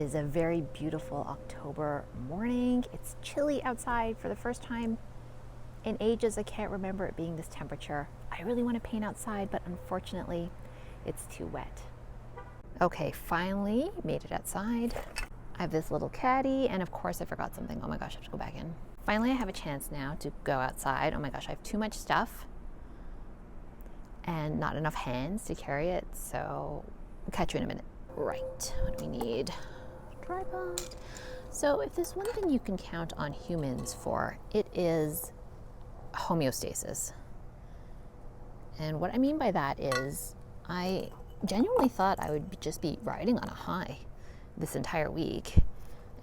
It is a very beautiful October morning. It's chilly outside for the first time in ages. I can't remember it being this temperature. I really want to paint outside, but unfortunately it's too wet. Okay, finally made it outside. I have this little caddy, and of course I forgot something. Oh my gosh, I have to go back in. Finally I have a chance now to go outside. Oh my gosh, I have too much stuff and not enough hands to carry it, so I'll catch you in a minute. Right, what do we need? Tripod. So if there's one thing you can count on humans for, it is homeostasis. And what I mean by that is I genuinely thought I would just be riding on a high this entire week.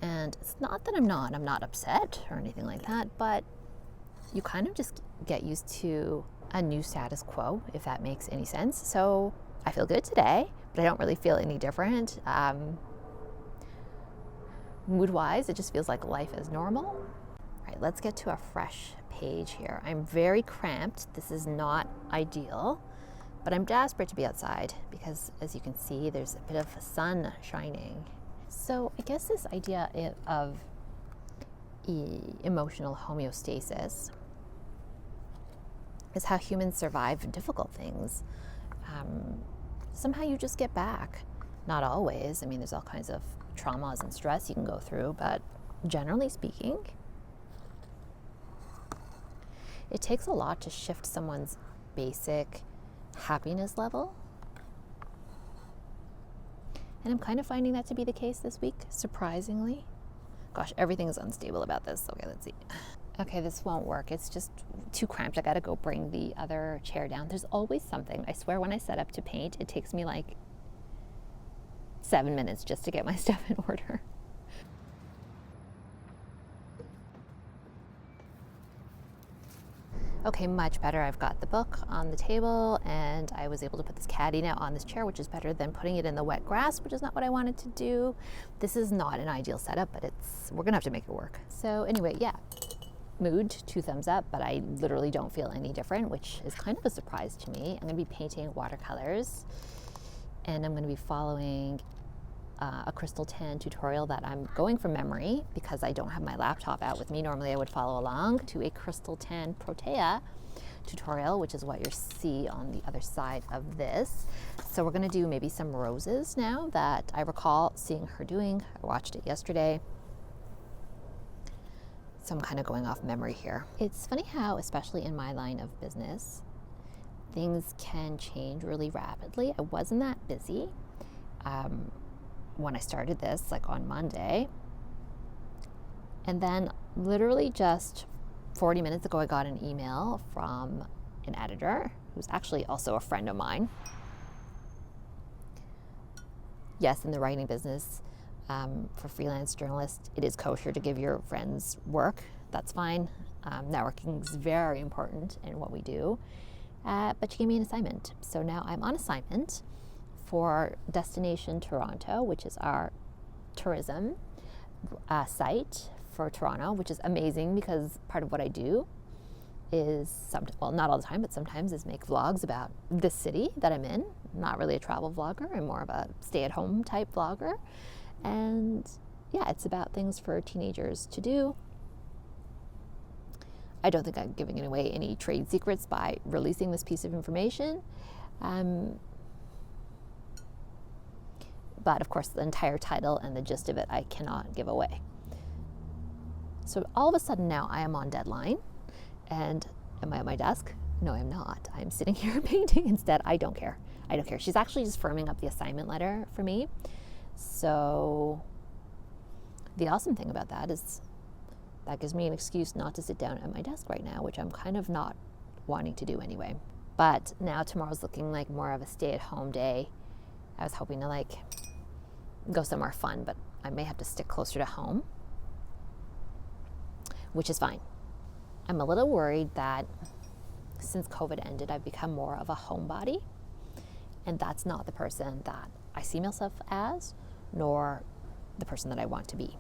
And it's not that I'm not upset or anything like that, but you kind of just get used to a new status quo, if that makes any sense. So I feel good today, but I don't really feel any different. Mood-wise, it just feels like life is normal. All right, let's get to a fresh page here. I'm very cramped. This is not ideal, but I'm desperate to be outside because, as you can see, there's a bit of sun shining. So I guess this idea of emotional homeostasis is how humans survive difficult things. Somehow you just get back. Not always. I mean, there's all kinds of traumas and stress you can go through, but generally speaking, it takes a lot to shift someone's basic happiness level. And I'm kind of finding that to be the case this week, surprisingly. Gosh, everything is unstable about this. Okay, let's see. Okay, this won't work. It's just too cramped. I gotta go bring the other chair down. There's always something. I swear when I set up to paint, it takes me like 7 minutes just to get my stuff in order. Okay, much better. I've got the book on the table and I was able to put this caddy now on this chair, which is better than putting it in the wet grass, which is not what I wanted to do. This is not an ideal setup, but we're gonna have to make it work. So anyway, yeah, mood, 2 thumbs up, but I literally don't feel any different, which is kind of a surprise to me. I'm gonna be painting watercolors and I'm gonna be following a crystal tan tutorial that I'm going from memory because I don't have my laptop out with me. Normally I would follow along to a crystal tan protea tutorial, which is what you see on the other side of this. So we're gonna do maybe some roses now that I recall seeing her doing. I watched it yesterday. So I'm kind of going off memory here. It's funny how, especially in my line of business, things can change really rapidly. I wasn't that busy when I started this, like on Monday. And then literally just 40 minutes ago, I got an email from an editor who's actually also a friend of mine. Yes, in the writing business, for freelance journalists, it is kosher to give your friends work. That's fine. Networking is very important in what we do. But she gave me an assignment. So now I'm on assignment for Destination Toronto, which is our tourism site for Toronto, which is amazing because part of what I do is, well, not all the time, but sometimes is make vlogs about this city that I'm in. I'm not really a travel vlogger. I'm more of a stay-at-home type vlogger. And yeah, it's about things for teenagers to do. I don't think I'm giving away any trade secrets by releasing this piece of information. But of course, the entire title and the gist of it, I cannot give away. So all of a sudden now I am on deadline. And am I at my desk? No, I'm not. I'm sitting here painting instead. I don't care. I don't care. She's actually just firming up the assignment letter for me. So the awesome thing about that is that gives me an excuse not to sit down at my desk right now, which I'm kind of not wanting to do anyway. But now tomorrow's looking like more of a stay-at-home day. I was hoping to like go somewhere fun, but I may have to stick closer to home, which is fine. I'm a little worried that since COVID ended, I've become more of a homebody, and that's not the person that I see myself as, nor the person that I want to be.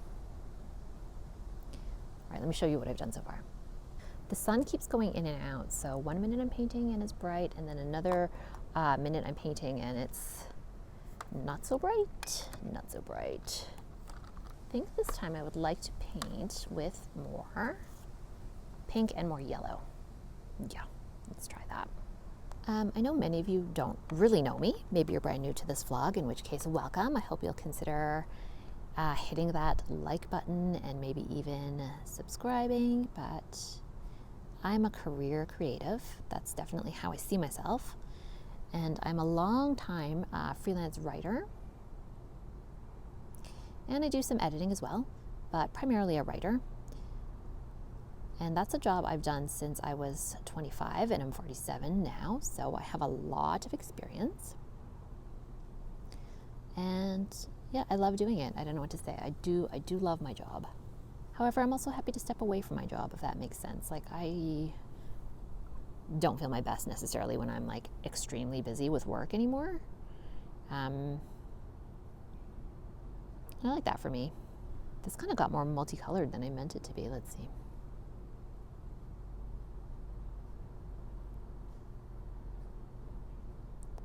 All right, let me show you what I've done so far. The sun keeps going in and out, so 1 minute I'm painting and it's bright, and then another minute I'm painting and it's not so bright, not so bright. think this time I would like to paint with more pink and more yellow. Yeah, let's try that. I know many of you don't really know me. Maybe you're brand new to this vlog, in which case, welcome. I hope you'll consider hitting that like button and maybe even subscribing. But I'm a career creative. That's definitely how I see myself. And I'm a long-time freelance writer. And I do some editing as well, but primarily a writer. And that's a job I've done since I was 25, and I'm 47 now, so I have a lot of experience. And yeah, I love doing it. I don't know what to say. I do love my job. However, I'm also happy to step away from my job, if that makes sense. Like, I don't feel my best necessarily when I'm like extremely busy with work anymore. I like that for me. This kind of got more multicolored than I meant it to be. Let's see.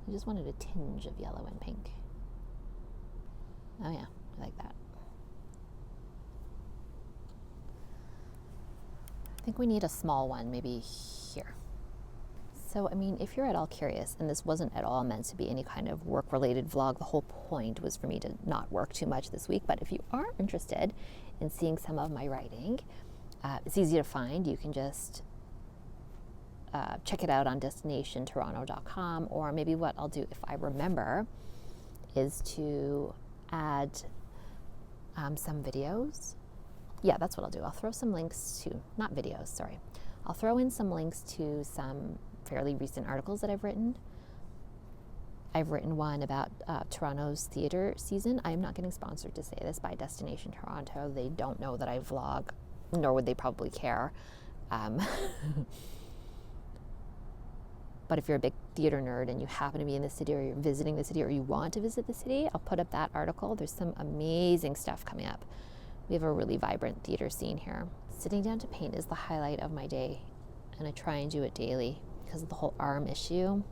I just wanted a tinge of yellow and pink. Oh yeah, I like that. I think we need a small one, maybe here. So, I mean, if you're at all curious, and this wasn't at all meant to be any kind of work-related vlog, the whole point was for me to not work too much this week, but if you are interested in seeing some of my writing, it's easy to find. You can just check it out on destinationtoronto.com, or maybe what I'll do if I remember is to add some videos. Yeah, that's what I'll do. I'll throw some links to, not videos, sorry. I'll throw in some links to some fairly recent articles that I've written. I've written one about Toronto's theater season. I'm not getting sponsored to say this by Destination Toronto. They don't know that I vlog, nor would they probably care. But if you're a big theater nerd and you happen to be in the city, or you're visiting the city, or you want to visit the city, I'll put up that article. There's some amazing stuff coming up. We have a really vibrant theater scene here. Sitting down to paint is the highlight of my day, and I try and do it daily because of the whole arm issue.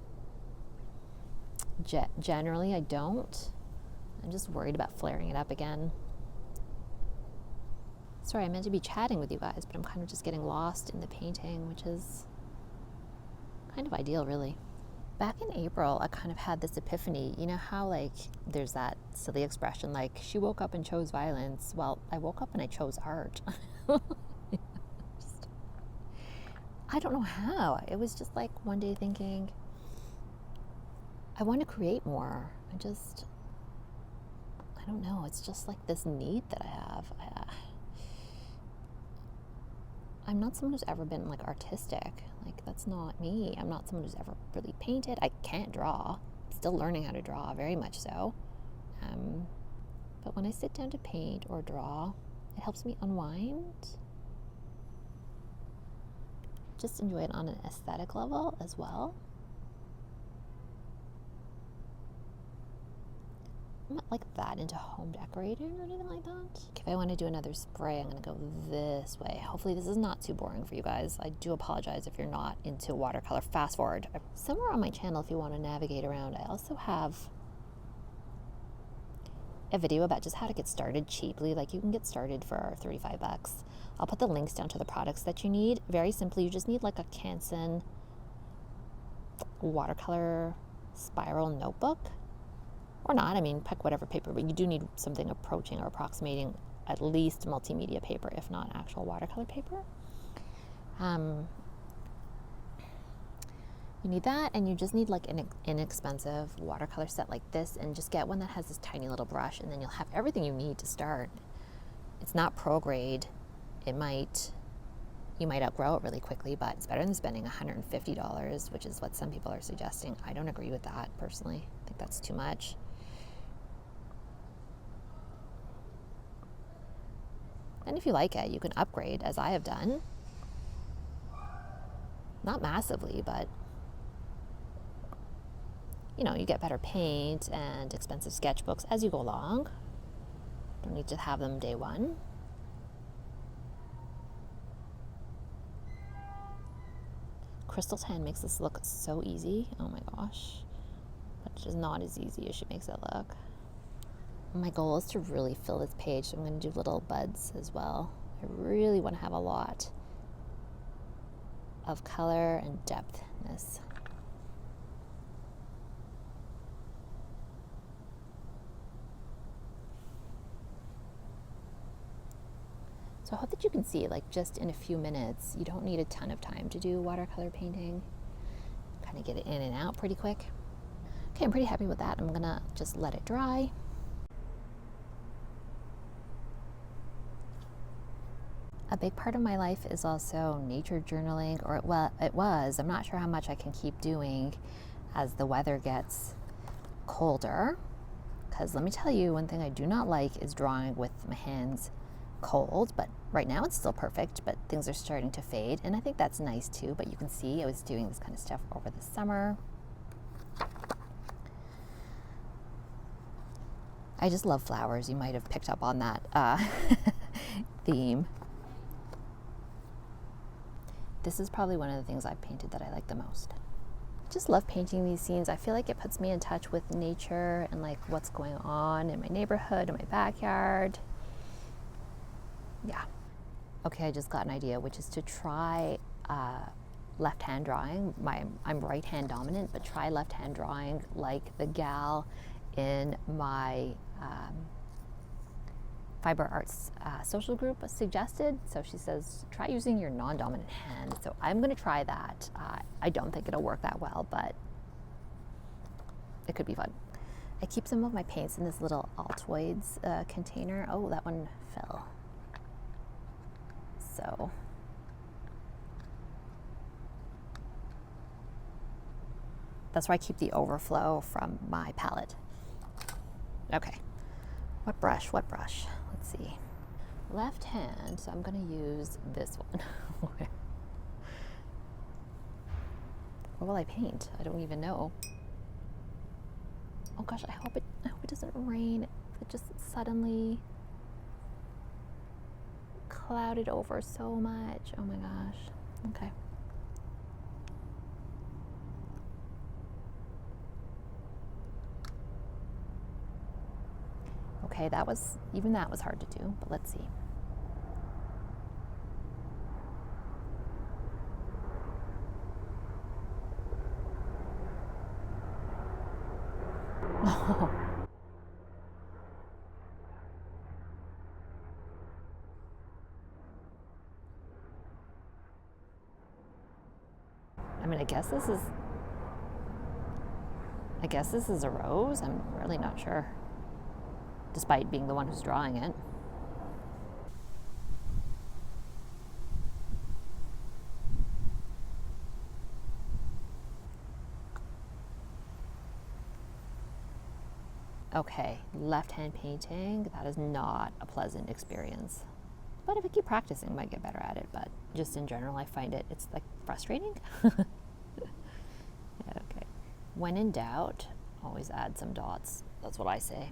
Generally, I don't. I'm just worried about flaring it up again. Sorry, I meant to be chatting with you guys, but I'm kind of just getting lost in the painting, which is kind of ideal, really. Back in April, I kind of had this epiphany. You know how, like, there's that silly expression, like, she woke up and chose violence. Well, I woke up and I chose art. I don't know how. It was just like one day thinking, I want to create more. I don't know. It's just like this need that I have. I'm not someone who's ever been like artistic. Like, that's not me. I'm not someone who's ever really painted. I can't draw. I'm still learning how to draw, very much so. But when I sit down to paint or draw, it helps me unwind. Just enjoy it on an aesthetic level as well. I'm not like that into home decorating or anything like that. If I want to do another spray, I'm going to go this way. Hopefully this is not too boring for you guys. I do apologize if you're not into watercolor. Fast forward. Somewhere on my channel, if you want to navigate around, I also have a video about just how to get started cheaply. Like, you can get started for 35 bucks. I'll put the links down to the products that you need. Very simply, you just need like a Canson watercolor spiral notebook. Or not, I mean, pick whatever paper, but you do need something approaching or approximating at least multimedia paper, if not actual watercolor paper. You need that, and you just need like an inexpensive watercolor set like this, and just get one that has this tiny little brush, and then you'll have everything you need to start. It's not pro grade. You might outgrow it really quickly, but it's better than spending $150, which is what some people are suggesting. I don't agree with that personally. I think that's too much. And if you like it, you can upgrade, as I have done. Not massively, but you know, you get better paint and expensive sketchbooks as you go along. Don't need to have them day one. Crystal Tan makes this look so easy. Oh my gosh. But it is not as easy as she makes it look. My goal is to really fill this page, so I'm going to do little buds as well. I really want to have a lot of color and depth in this. So I hope that you can see, like, just in a few minutes, you don't need a ton of time to do watercolor painting. Kind of get it in and out pretty quick. Okay, I'm pretty happy with that. I'm gonna just let it dry. A big part of my life is also nature journaling, or it was. I'm not sure how much I can keep doing as the weather gets colder. Because let me tell you, one thing I do not like is drawing with my hands cold, but right now it's still perfect, but things are starting to fade, and I think that's nice too. But you can see I was doing this kind of stuff over the summer. I just love flowers. You might have picked up on that theme. This is probably one of the things I've painted that I like the most. Just love painting these scenes. I feel like it puts me in touch with nature and like what's going on in my neighborhood, in my backyard. Yeah. Okay, I just got an idea, which is to try left-hand drawing. I'm right-hand dominant, but try left-hand drawing like the gal in my fiber arts social group suggested. So she says, try using your non-dominant hand. So I'm going to try that. I don't think it'll work that well, but it could be fun. I keep some of my paints in this little Altoids container. Oh, that one fell. So that's where I keep the overflow from my palette. Okay, what brush? Let's see. Left hand, so I'm going to use this one. What will I paint? I don't even know. Oh gosh, I hope it doesn't rain. It just suddenly clouded over so much. Oh my gosh. Okay. Okay, that was hard to do, but let's see. I mean, I guess this is a rose. I'm really not sure, despite being the one who's drawing it. Okay, left-hand painting, that is not a pleasant experience. But if I keep practicing, I might get better at it. But just in general, I find it's like frustrating. Yeah, okay. When in doubt, always add some dots. That's what I say.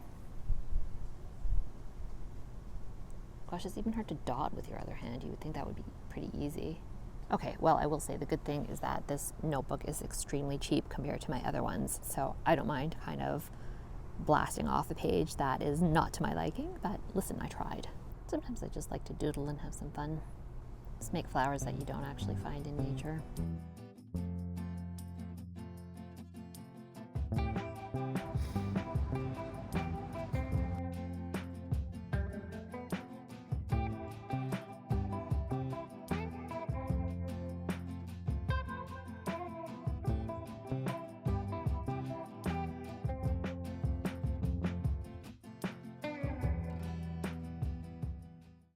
Gosh, it's even hard to dot with your other hand. You would think that would be pretty easy. Okay, well, I will say the good thing is that this notebook is extremely cheap compared to my other ones. So I don't mind kind of blasting off a page that is not to my liking. But listen, I tried. Sometimes I just like to doodle and have some fun. Just make flowers that you don't actually find in nature.